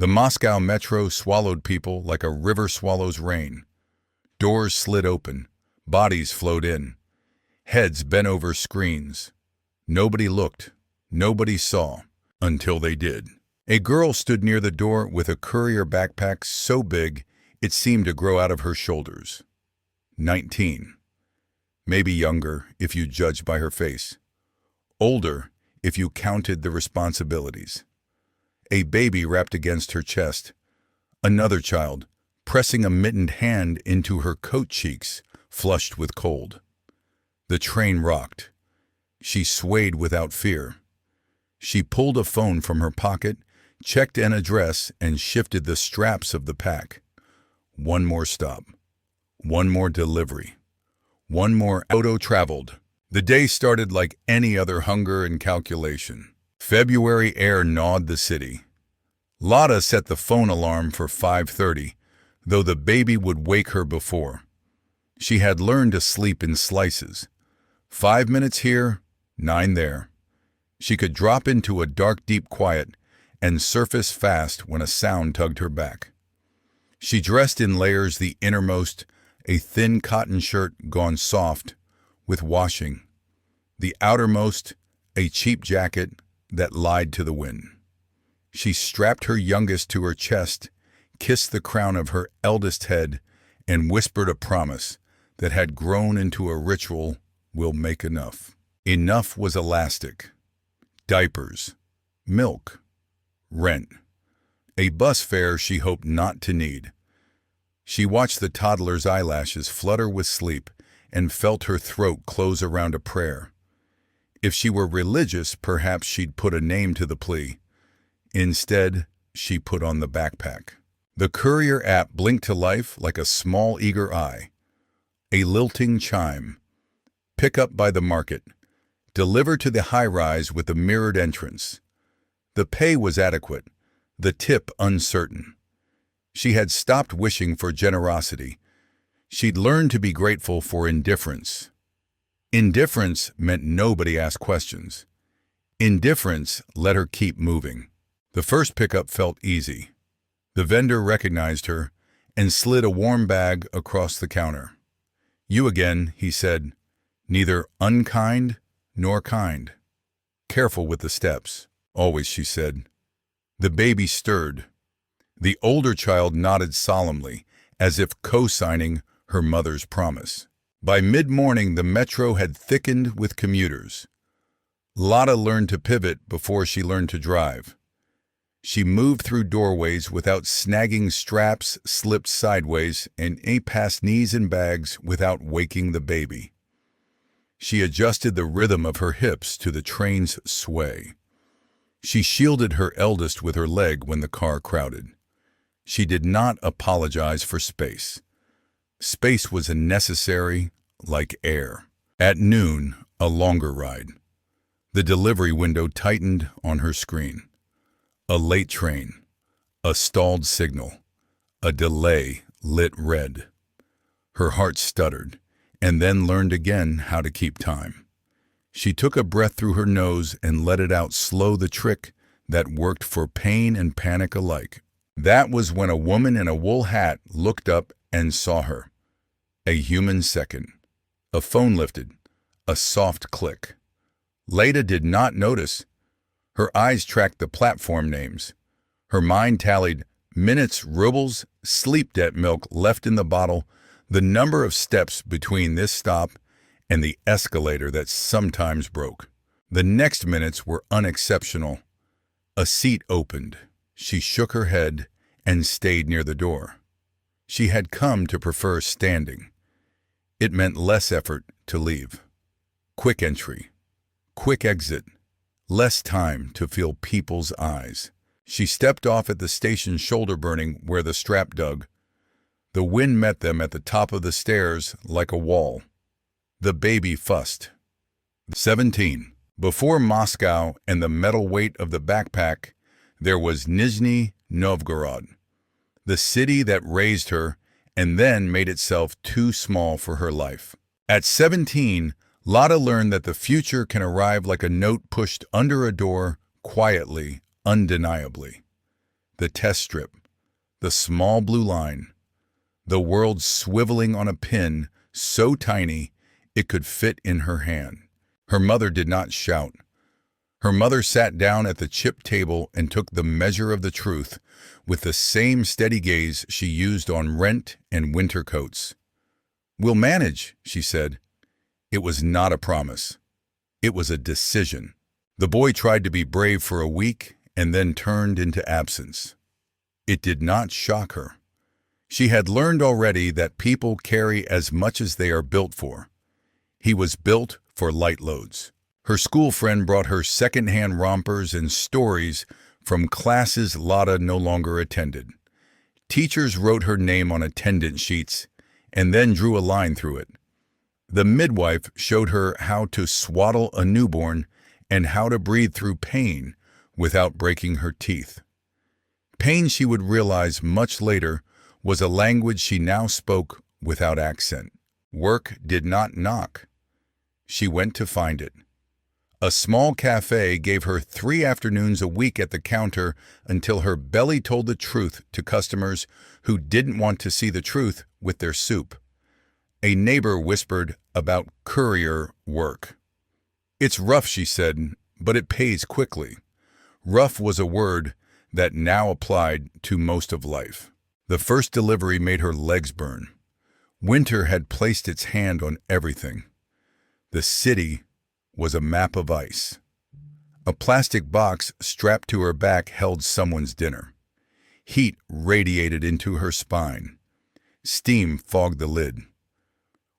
The Moscow metro swallowed people like a river swallows rain. Doors slid open, bodies flowed in, heads bent over screens. Nobody looked, nobody saw, until they did. A girl stood near the door with a courier backpack so big it seemed to grow out of her shoulders. 19. Maybe younger if you judged by her face. Older if you counted the responsibilities. A baby wrapped against her chest. Another child, pressing a mittened hand into her coat cheeks, flushed with cold. The train rocked. She swayed without fear. She pulled a phone from her pocket, checked an address, and shifted the straps of the pack. One more stop. One more delivery. One more auto traveled. The day started like any other hunger and calculation. February air gnawed the city. Lotta set the phone alarm for 5:30, though the baby would wake her before. She had learned to sleep in slices. 5 minutes here, 9 there. She could drop into a dark, deep quiet and surface fast when a sound tugged her back. She dressed in layers, the innermost, a thin cotton shirt gone soft with washing. The outermost, a cheap jacket that lied to the wind. She strapped her youngest to her chest, kissed the crown of her eldest head, and whispered a promise that had grown into a ritual. We'll make enough. Enough was elastic. Diapers, milk, rent, a bus fare she hoped not to need. She watched the toddler's eyelashes flutter with sleep and felt her throat close around a prayer. If she were religious, perhaps she'd put a name to the plea. Instead, she put on the backpack. The courier app blinked to life like a small, eager eye. A lilting chime. Pick up by the market. Deliver to the high-rise with a mirrored entrance. The pay was adequate, the tip uncertain. She had stopped wishing for generosity. She'd learned to be grateful for indifference. Indifference meant nobody asked questions. Indifference let her keep moving. The first pickup felt easy. The vendor recognized her and slid a warm bag across the counter. "You again," he said, "neither unkind nor kind." "Careful with the steps." "Always," she said. The baby stirred. The older child nodded solemnly, as if co-signing her mother's promise. By mid-morning, the metro had thickened with commuters. Lotta learned to pivot before she learned to drive. She moved through doorways without snagging straps, slipped sideways, and ate past knees and bags without waking the baby. She adjusted the rhythm of her hips to the train's sway. She shielded her eldest with her leg when the car crowded. She did not apologize for space. Space was necessary, like air. At noon, a longer ride. The delivery window tightened on her screen. A late train, a stalled signal, a delay lit red. Her heart stuttered, and then learned again how to keep time. She took a breath through her nose and let it out slow, the trick that worked for pain and panic alike. That was when a woman in a wool hat looked up and saw her. A human second. A phone lifted, a soft click. Leda did not notice. Her eyes tracked the platform names. Her mind tallied minutes, rubles, sleep debt milk left in the bottle, the number of steps between this stop and the escalator that sometimes broke. The next minutes were unexceptional. A seat opened. She shook her head and stayed near the door. She had come to prefer standing. It meant less effort to leave. Quick entry. Quick exit. Less time to feel people's eyes. She stepped off at the station, shoulder burning where the strap dug. The wind met them at the top of the stairs like a wall. The baby fussed. 17. Before Moscow and the metal weight of the backpack, there was Nizhny Novgorod, the city that raised her and then made itself too small for her life. At 17, Lotta learned that the future can arrive like a note pushed under a door, quietly, undeniably. the test strip, the small blue line, the world swiveling on a pin so tiny it could fit in her hand. Her mother did not shout. Her mother sat down at the chip table and took the measure of the truth with the same steady gaze she used on rent and winter coats. "We'll manage," she said. It was not a promise. It was a decision. The boy tried to be brave for a week and then turned into absence. It did not shock her. She had learned already that people carry as much as they are built for. He was built for light loads. Her school friend brought her second-hand rompers and stories from classes Lotta no longer attended. Teachers wrote her name on attendance sheets and then drew a line through it. The midwife showed her how to swaddle a newborn and how to breathe through pain without breaking her teeth. Pain, she would realize much later, was a language she now spoke without accent. Work did not knock. She went to find it. A small cafe gave her 3 afternoons a week at the counter until her belly told the truth to customers who didn't want to see the truth with their soup. A neighbor whispered about courier work. "It's rough," she said, "but it pays quickly." Rough was a word that now applied to most of life. The first delivery made her legs burn. Winter had placed its hand on everything. The city was a map of ice. A plastic box strapped to her back held someone's dinner. Heat radiated into her spine. Steam fogged the lid.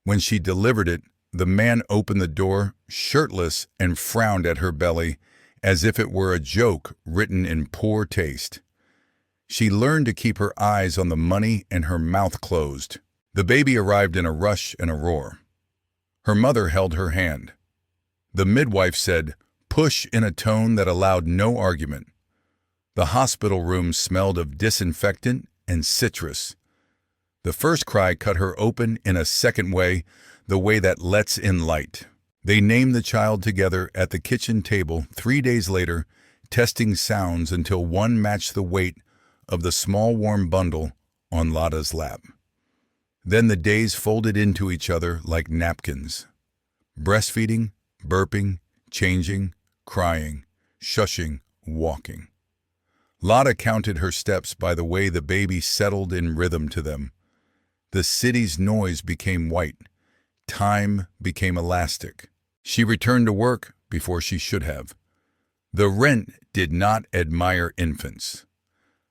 When she delivered it, the man opened the door, shirtless, and frowned at her belly as if it were a joke written in poor taste. She learned to keep her eyes on the money and her mouth closed. The baby arrived in a rush and a roar. Her mother held her hand. The midwife said, "Push," in a tone that allowed no argument. The hospital room smelled of disinfectant and citrus. The first cry cut her open in a second way, the way that lets in light. They named the child together at the kitchen table 3 days later, testing sounds until one matched the weight of the small warm bundle on Lotta's lap. Then the days folded into each other like napkins. Breastfeeding, burping, changing, crying, shushing, walking. Lotta counted her steps by the way the baby settled in rhythm to them. The city's noise became white. Time became elastic. She returned to work before she should have. The rent did not admire infants.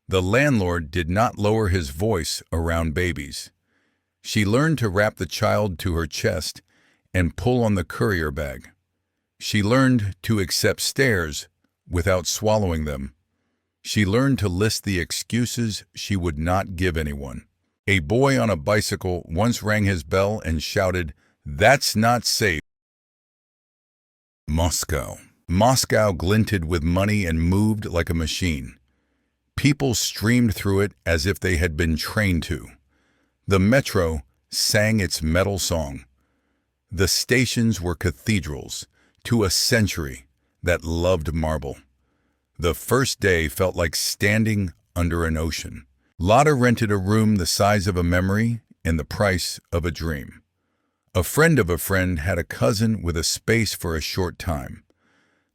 The landlord did not lower his voice around babies. She learned to wrap the child to her chest and pull on the courier bag. She learned to accept stares without swallowing them. She learned to list the excuses she would not give anyone. A boy on a bicycle once rang his bell and shouted, "That's not safe." Moscow. Moscow glinted with money and moved like a machine. People streamed through it as if they had been trained to. The metro sang its metal song. The stations were cathedrals to a century that loved marble. The first day felt like standing under an ocean. Lotta rented a room the size of a memory and the price of a dream. A friend of a friend had a cousin with a space for a short time.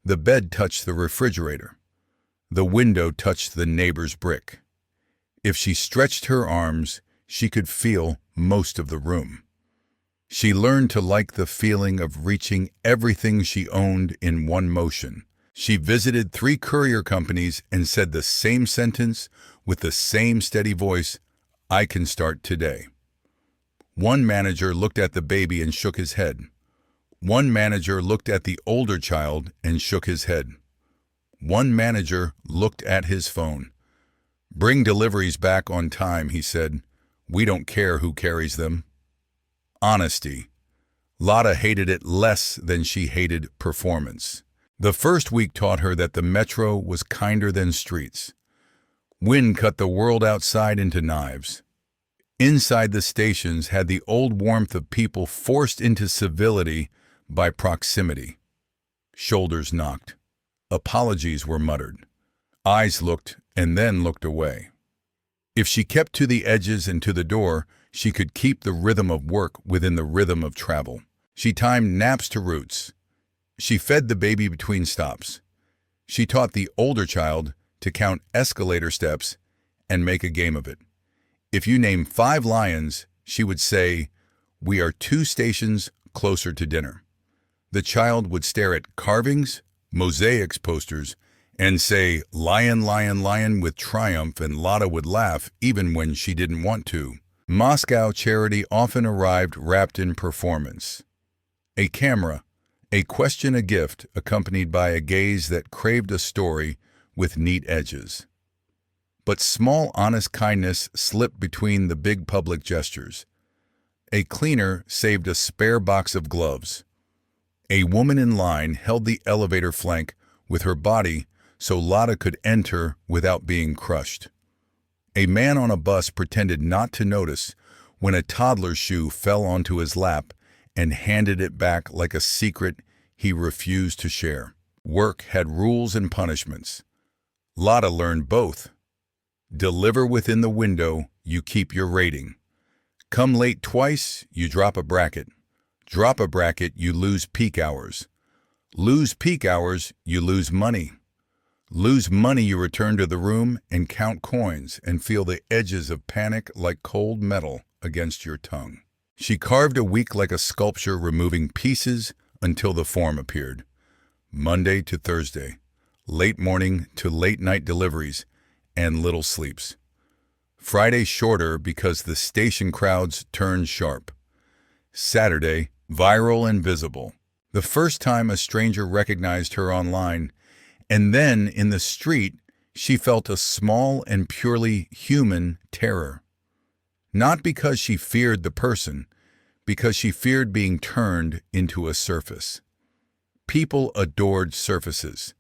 The bed touched the refrigerator. The window touched the neighbor's brick. If she stretched her arms, she could feel most of the room. She learned to like the feeling of reaching everything she owned in one motion. She visited 3 courier companies and said the same sentence with the same steady voice, "I can start today." One manager looked at the baby and shook his head. One manager looked at the older child and shook his head. One manager looked at his phone. "Bring deliveries back on time," he said. "We don't care who carries them." Honesty. Lotta hated it less than she hated performance. The first week taught her that the metro was kinder than streets. Wind cut the world outside into knives. Inside the stations had the old warmth of people forced into civility by proximity. Shoulders knocked. Apologies were muttered. Eyes looked and then looked away. If she kept to the edges and to the door, she could keep the rhythm of work within the rhythm of travel. She timed naps to routes. She fed the baby between stops. She taught the older child to count escalator steps and make a game of it. If you name 5 lions, she would say, "We are 2 stations closer to dinner." The child would stare at carvings, mosaics posters, and say, "Lion, lion, lion," with triumph, and Lotta would laugh even when she didn't want to. Moscow charity often arrived wrapped in performance. A camera, a question, a gift, accompanied by a gaze that craved a story with neat edges. But small, honest kindness slipped between the big public gestures. A cleaner saved a spare box of gloves. A woman in line held the elevator flank with her body so Lotta could enter without being crushed. A man on a bus pretended not to notice when a toddler's shoe fell onto his lap and handed it back like a secret he refused to share. Work had rules and punishments. Lotta learned both. Deliver within the window, you keep your rating. Come late twice, you drop a bracket. Drop a bracket, you lose peak hours. Lose peak hours, you lose money. Lose money, you return to the room and count coins and feel the edges of panic like cold metal against your tongue. She carved a week like a sculpture, removing pieces until the form appeared. Monday to Thursday, late morning to late night deliveries, and little sleeps. Friday shorter because the station crowds turned sharp. Saturday, viral and visible. The first time a stranger recognized her online, and then in the street, she felt a small and purely human terror. Not because she feared the person, because she feared being turned into a surface. People adored surfaces.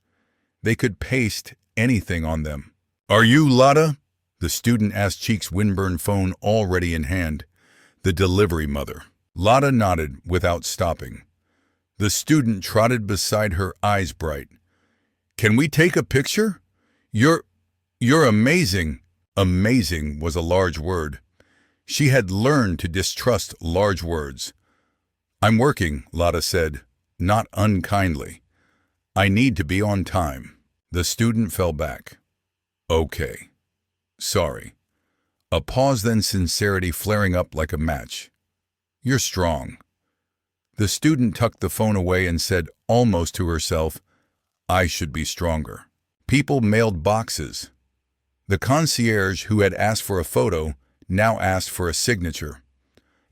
They could paste anything on them. "Are you Lotta?" The student asked, cheeks windburned, phone already in hand. The delivery mother. Lotta nodded without stopping. The student trotted beside her, eyes bright. "Can we take a picture? You're amazing." Amazing was a large word. She had learned to distrust large words. "I'm working," Lotta said, not unkindly. "I need to be on time." The student fell back. "Okay. Sorry." A pause, then sincerity flaring up like a match. "You're strong." The student tucked the phone away and said, almost to herself, "I should be stronger." People mailed boxes. The concierge who had asked for a photo now asked for a signature.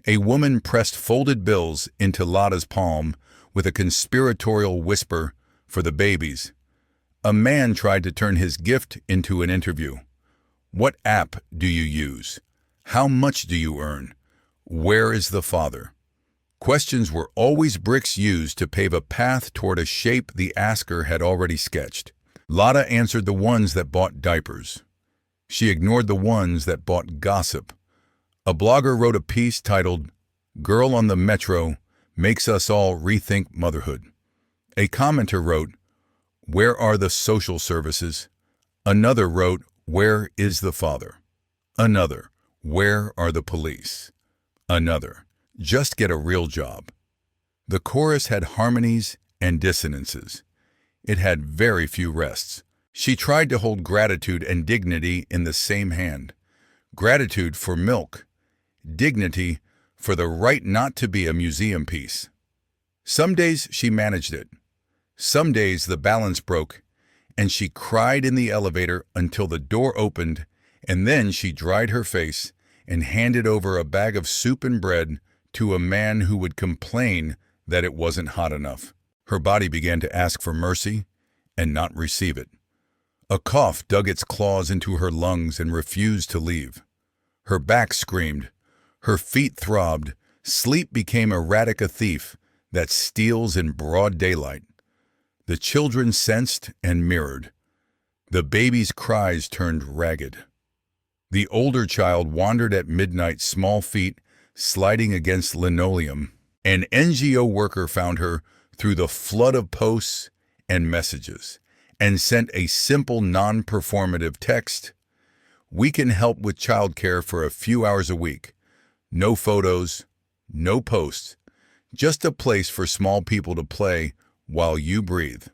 A woman pressed folded bills into Lotta's palm with a conspiratorial whisper, "For the babies." A man tried to turn his gift into an interview. "What app do you use? How much do you earn? Where is the father?" Questions were always bricks used to pave a path toward a shape the asker had already sketched. Lotta answered the ones that bought diapers. She ignored the ones that bought gossip. A blogger wrote a piece titled, "Girl on the Metro Makes Us All Rethink Motherhood." A commenter wrote, "Where are the social services?" Another wrote, "Where is the father?" Another, "Where are the police?" Another, "Just get a real job." The chorus had harmonies and dissonances. It had very few rests. She tried to hold gratitude and dignity in the same hand. Gratitude for milk. Dignity for the right not to be a museum piece. Some days she managed it. Some days the balance broke, and she cried in the elevator until the door opened, and then she dried her face and handed over a bag of soup and bread to a man who would complain that it wasn't hot enough. Her body began to ask for mercy and not receive it. A cough dug its claws into her lungs and refused to leave. Her back screamed. Her feet throbbed. Sleep became erratic, a thief that steals in broad daylight. The children sensed and mirrored. The baby's cries turned ragged. The older child wandered at midnight, small feet sliding against linoleum. An NGO worker found her through the flood of posts and messages. and sent a simple non-performative text. We can help with childcare for a few hours a week. No photos, no posts, just a place for small people to play while you breathe.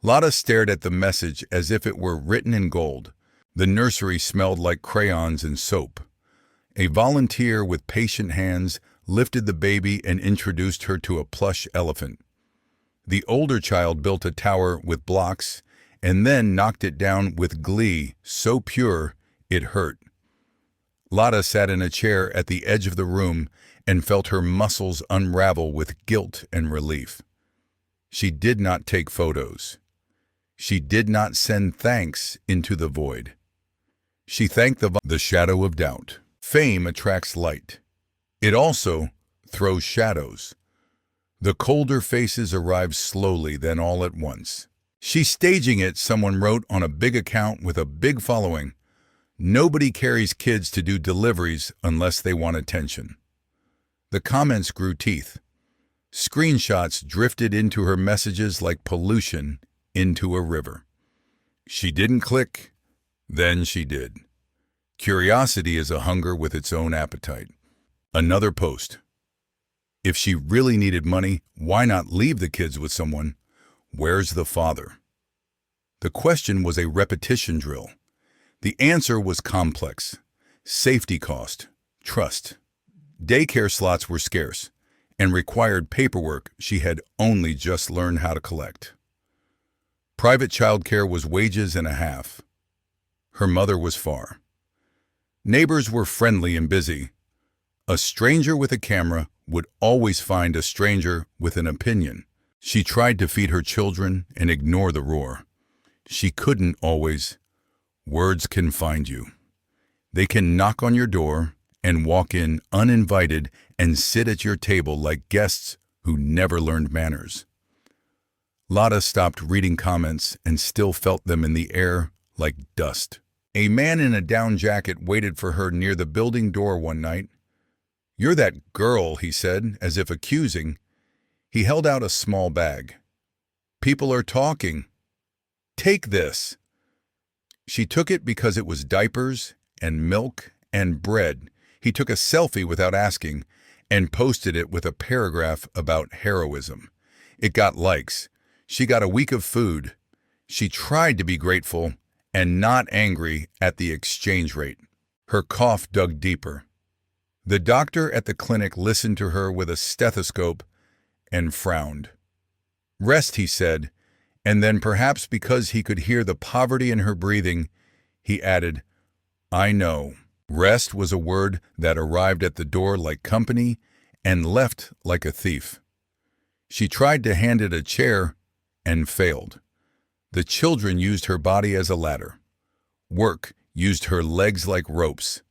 Lotta stared at the message as if it were written in gold. The nursery smelled like crayons and soap. A volunteer with patient hands lifted the baby and introduced her to a plush elephant. The older child built a tower with blocks and then knocked it down with glee so pure it hurt. Lotta sat in a chair at the edge of the room and felt her muscles unravel with guilt and relief. She did not take photos. She did not send thanks into the void. She thanked the shadow of doubt. Fame attracts light. It also throws shadows. The colder faces arrive slowly, then all at once. She's staging it, someone wrote on a big account with a big following. Nobody carries kids to do deliveries unless they want attention. The comments grew teeth. Screenshots drifted into her messages like pollution into a river. She didn't click, then she did. Curiosity is a hunger with its own appetite. Another post. If she really needed money, why not leave the kids with someone? Where's the father? The question was a repetition drill. The answer was complex. Safety cost, trust. Daycare slots were scarce and required paperwork she had only just learned how to collect. Private childcare was wages and a half. Her mother was far. Neighbors were friendly and busy. A stranger with a camera would always find a stranger with an opinion. She tried to feed her children and ignore the roar. She couldn't always. Words can find you. They can knock on your door and walk in uninvited and sit at your table like guests who never learned manners. Lotta stopped reading comments and still felt them in the air like dust. A man in a down jacket waited for her near the building door one night. "You're that girl," he said, as if accusing. He held out a small bag. "People are talking. Take this." She took it because it was diapers and milk and bread. He took a selfie without asking and posted it with a paragraph about heroism. It got likes. She got a week of food. She tried to be grateful and not angry at the exchange rate. Her cough dug deeper. The doctor at the clinic listened to her with a stethoscope and frowned. "Rest," he said, and then perhaps because he could hear the poverty in her breathing, he added, "I know." Rest was a word that arrived at the door like company and left like a thief. She tried to hand it a chair and failed. The children used her body as a ladder. Work used her legs like ropes.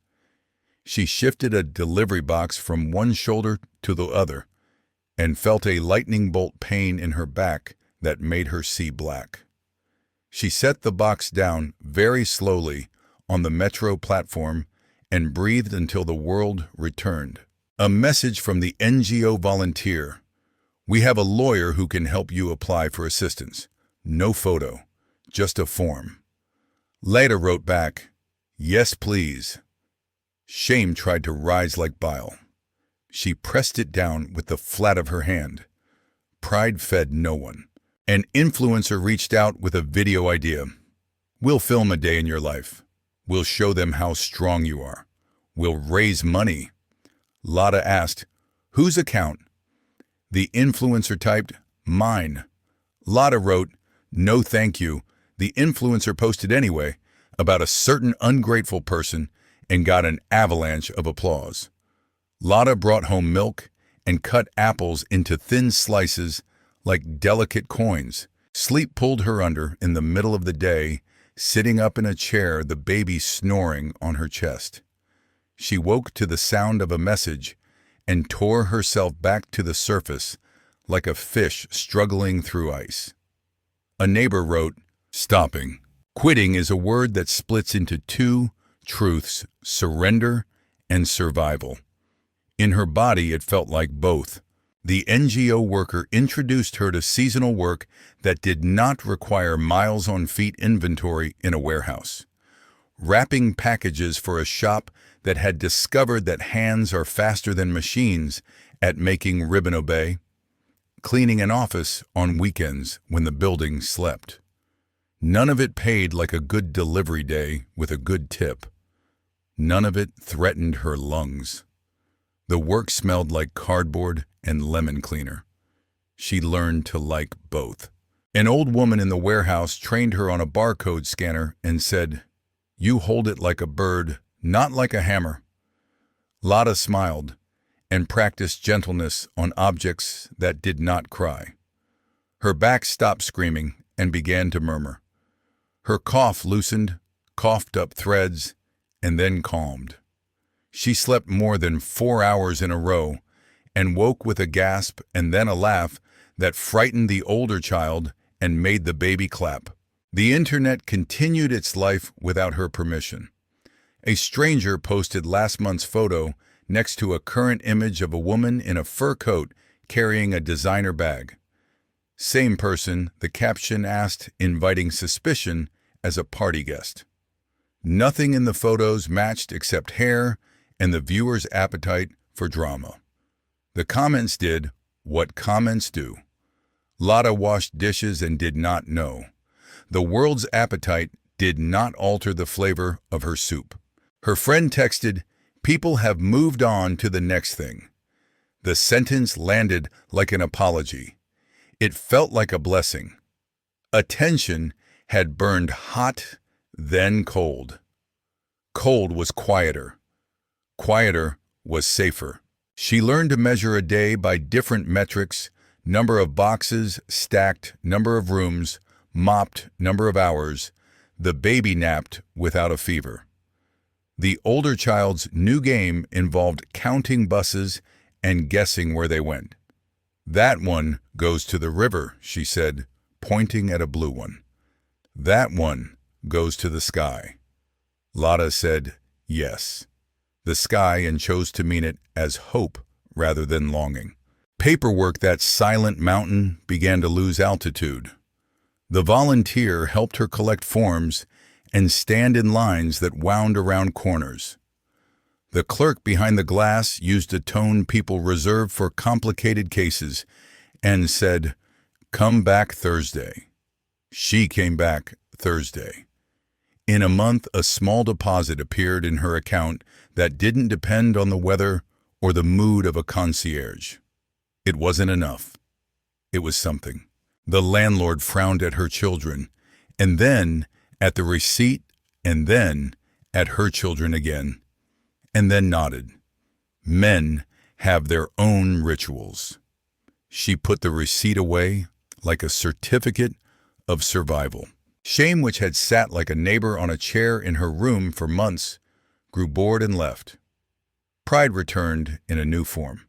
She shifted a delivery box from one shoulder to the other and felt a lightning bolt pain in her back that made her see black. She set the box down very slowly on the metro platform and breathed until the world returned. A message from the NGO volunteer. "We have a lawyer who can help you apply for assistance. No photo, just a form." Leda wrote back, "Yes, please." Shame tried to rise like bile. She pressed it down with the flat of her hand. Pride fed no one. An influencer reached out with a video idea. "We'll film a day in your life. We'll show them how strong you are. We'll raise money." Lotta asked, "Whose account?" The influencer typed, "Mine." Lotta wrote, "No thank you." The influencer posted anyway about a certain ungrateful person and got an avalanche of applause. Lotta brought home milk and cut apples into thin slices like delicate coins. Sleep pulled her under in the middle of the day, sitting up in a chair, the baby snoring on her chest. She woke to the sound of a message and tore herself back to the surface like a fish struggling through ice. A neighbor wrote, "Stopping. Quitting is a word that splits into two truths, surrender and survival." In her body, it felt like both. The NGO worker introduced her to seasonal work that did not require miles on feet inventory in a warehouse. Wrapping packages for a shop that had discovered that hands are faster than machines at making ribbon obey. Cleaning an office on weekends when the building slept. None of it paid like a good delivery day with a good tip. None of it threatened her lungs. The work smelled like cardboard and lemon cleaner. She learned to like both. An old woman in the warehouse trained her on a barcode scanner and said, "You hold it like a bird, not like a hammer." Lada smiled and practiced gentleness on objects that did not cry. Her back stopped screaming and began to murmur. Her cough loosened, coughed up threads, and then calmed. She slept more than 4 hours in a row and woke with a gasp and then a laugh that frightened the older child and made the baby clap. The internet continued its life without her permission. A stranger posted last month's photo next to a current image of a woman in a fur coat carrying a designer bag. Same person, the caption asked, inviting suspicion as a party guest. Nothing in the photos matched except hair and the viewer's appetite for drama. The comments did what comments do. Lada washed dishes and did not know. The world's appetite did not alter the flavor of her soup. Her friend texted, "People have moved on to the next thing." The sentence landed like an apology. It felt like a blessing. Attention had burned hot, then cold. Cold was quieter. Quieter was safer. She learned to measure a day by different metrics: number of boxes stacked, number of rooms, mopped, number of hours. The baby napped without a fever. The older child's new game involved counting buses and guessing where they went. "That one goes to the river," she said, pointing at a blue one. "That one goes to the sky." Lada said, "Yes." The sky, and chose to mean it as hope rather than longing. Paperwork, that silent mountain, began to lose altitude. The volunteer helped her collect forms and stand in lines that wound around corners. The clerk behind the glass used a tone people reserve for complicated cases and said, "Come back Thursday." She came back Thursday. In a month, a small deposit appeared in her account that didn't depend on the weather or the mood of a concierge. It wasn't enough. It was something. The landlord frowned at her children, and then at the receipt, and then at her children again, and then nodded. Men have their own rituals. She put the receipt away like a certificate of survival. Shame, which had sat like a neighbor on a chair in her room for months, grew bored and left. Pride returned in a new form.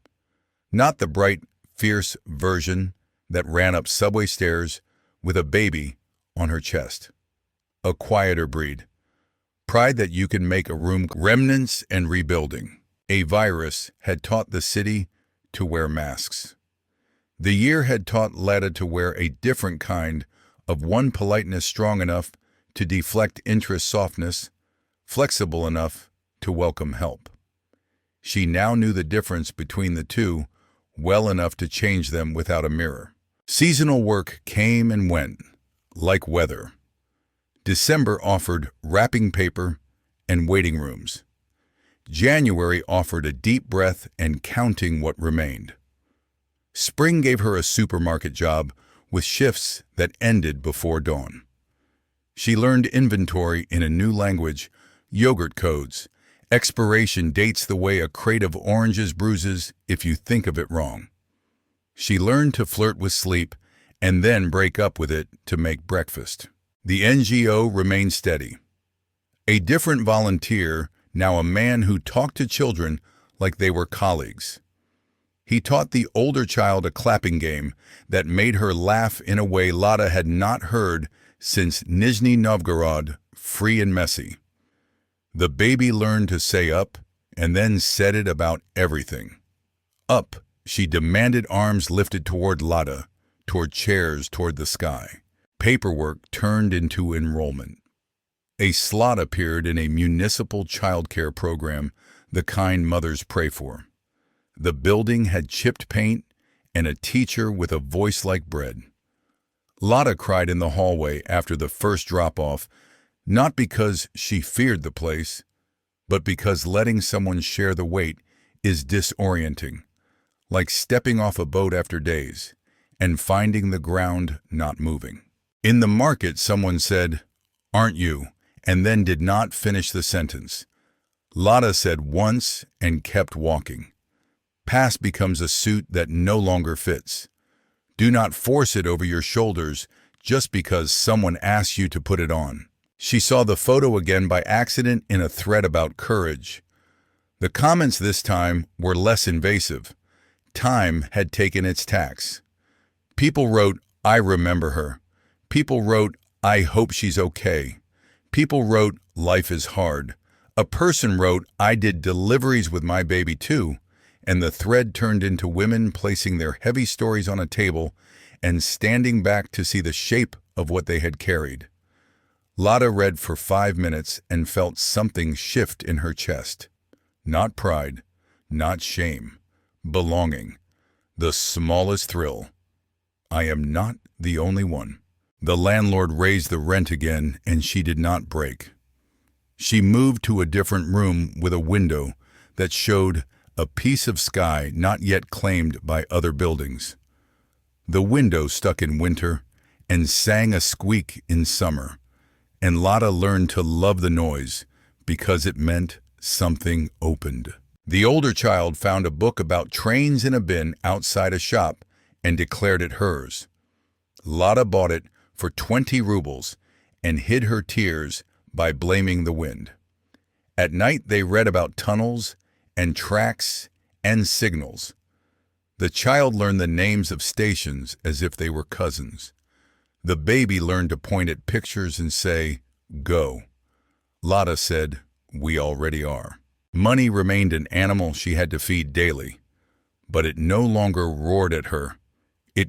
Not the bright, fierce version that ran up subway stairs with a baby on her chest. A quieter breed. Pride that you can make a room. Remnants and rebuilding. A virus had taught the city to wear masks. The year had taught Lada to wear a different kind of one: politeness strong enough to deflect interest, softness flexible enough to welcome help. She now knew the difference between the two well enough to change them without a mirror. Seasonal work came and went, like weather. December offered wrapping paper and waiting rooms. January offered a deep breath and counting what remained. Spring gave her a supermarket job with shifts that ended before dawn. She learned inventory in a new language, yogurt codes, expiration dates the way a crate of oranges bruises if you think of it wrong. She learned to flirt with sleep and then break up with it to make breakfast. The NGO remained steady. A different volunteer, now a man who talked to children like they were colleagues. He taught the older child a clapping game that made her laugh in a way Lada had not heard since Nizhny Novgorod, free and messy. The baby learned to say up and then said it about everything. Up She demanded arms lifted toward Lada, toward chairs, toward the sky. Paperwork turned into enrollment. A slot appeared in a municipal childcare program, the kind mothers pray for. The building had chipped paint and a teacher with a voice like bread. Lada cried in the hallway after the first drop-off, not because she feared the place, but because letting someone share the weight is disorienting, like stepping off a boat after days and finding the ground not moving. In the market, someone said, "Aren't you?" and then did not finish the sentence. Lada said once and kept walking. Past becomes a suit that no longer fits. Do not force it over your shoulders just because someone asks you to put it on. She saw the photo again by accident in a thread about courage. The comments this time were less invasive. Time had taken its tax. People wrote, "I remember her." People wrote, "I hope she's okay." People wrote, "Life is hard." A person wrote, "I did deliveries with my baby too," and the thread turned into women placing their heavy stories on a table and standing back to see the shape of what they had carried. Lada read for 5 minutes and felt something shift in her chest. Not pride, not shame, belonging. The smallest thrill. I am not the only one. The landlord raised the rent again, and she did not break. She moved to a different room with a window that showed a piece of sky not yet claimed by other buildings. The window stuck in winter and sang a squeak in summer, and Lada learned to love the noise because it meant something opened. The older child found a book about trains in a bin outside a shop and declared it hers. Lada bought it for 20 rubles and hid her tears by blaming the wind. At night they read about tunnels and tracks and signals. The child learned the names of stations as if they were cousins. The baby learned to point at pictures and say, "Go." Lada said, "We already are." Money remained an animal she had to feed daily, but it no longer roared at her.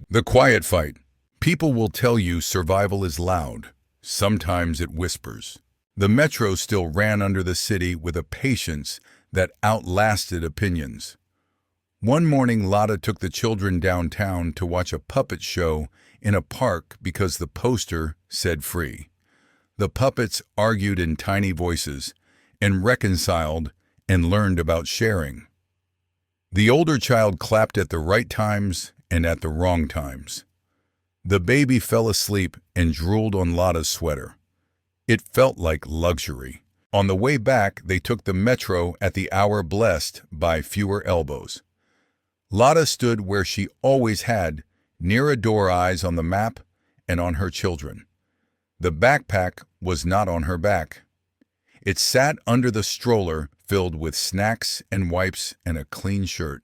The quiet fight. People will tell you survival is loud. Sometimes it whispers. The metro still ran under the city with a patience that outlasted opinions. One morning, Lada took the children downtown to watch a puppet show in a park because the poster said free. The puppets argued in tiny voices and reconciled and learned about sharing. The older child clapped at the right times and at the wrong times. The baby fell asleep and drooled on Lada's sweater. It felt like luxury. On the way back, they took the metro at the hour blessed by fewer elbows. Lada stood where she always had, near a door, eyes on the map and on her children. The backpack was not on her back. It sat under the stroller filled with snacks and wipes and a clean shirt.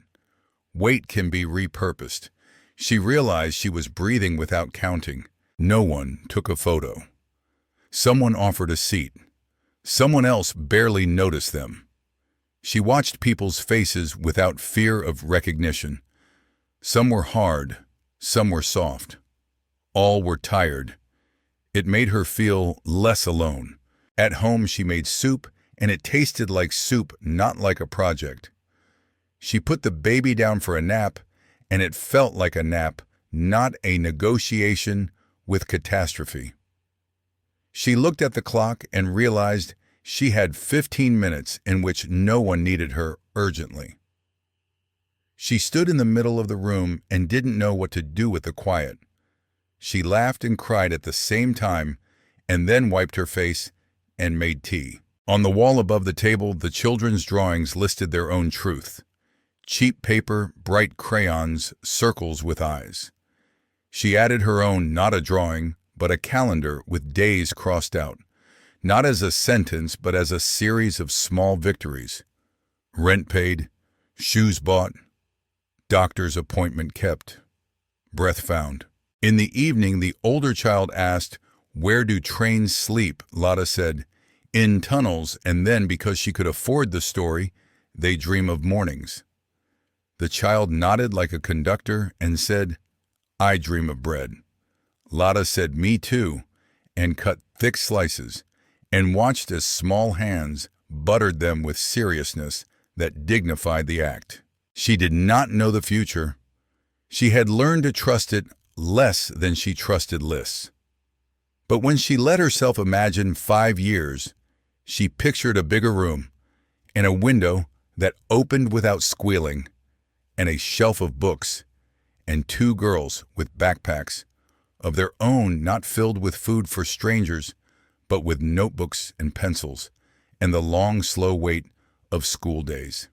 Weight can be repurposed. She realized she was breathing without counting. No one took a photo. Someone offered a seat. Someone else barely noticed them. She watched people's faces without fear of recognition. Some were hard, some were soft. All were tired. It made her feel less alone. At home she made soup, and it tasted like soup, not like a project. She put the baby down for a nap, and it felt like a nap, not a negotiation with catastrophe. She looked at the clock and realized she had 15 minutes in which no one needed her urgently. She stood in the middle of the room and didn't know what to do with the quiet. She laughed and cried at the same time, and then wiped her face and made tea. On the wall above the table, the children's drawings listed their own truth. Cheap paper, bright crayons, circles with eyes. She added her own, not a drawing, but a calendar with days crossed out, not as a sentence, but as a series of small victories. Rent paid, shoes bought, doctor's appointment kept, breath found. In the evening, the older child asked, "Where do trains sleep?" Lada said, "In tunnels," and then, because she could afford the story, "They dream of mornings." The child nodded like a conductor and said, "I dream of bread." Lada said, "Me too," and cut thick slices, and watched as small hands buttered them with seriousness that dignified the act. She did not know the future. She had learned to trust it less than she trusted lists. But when she let herself imagine 5 years, she pictured a bigger room, and a window that opened without squealing, and a shelf of books, and 2 girls with backpacks of their own, not filled with food for strangers, but with notebooks and pencils, and the long, slow wait of school days.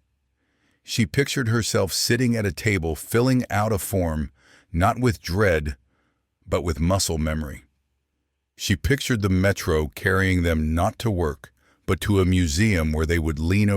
She pictured herself sitting at a table filling out a form, not with dread, but with muscle memory. She pictured the metro carrying them not to work, but to a museum where they would lean over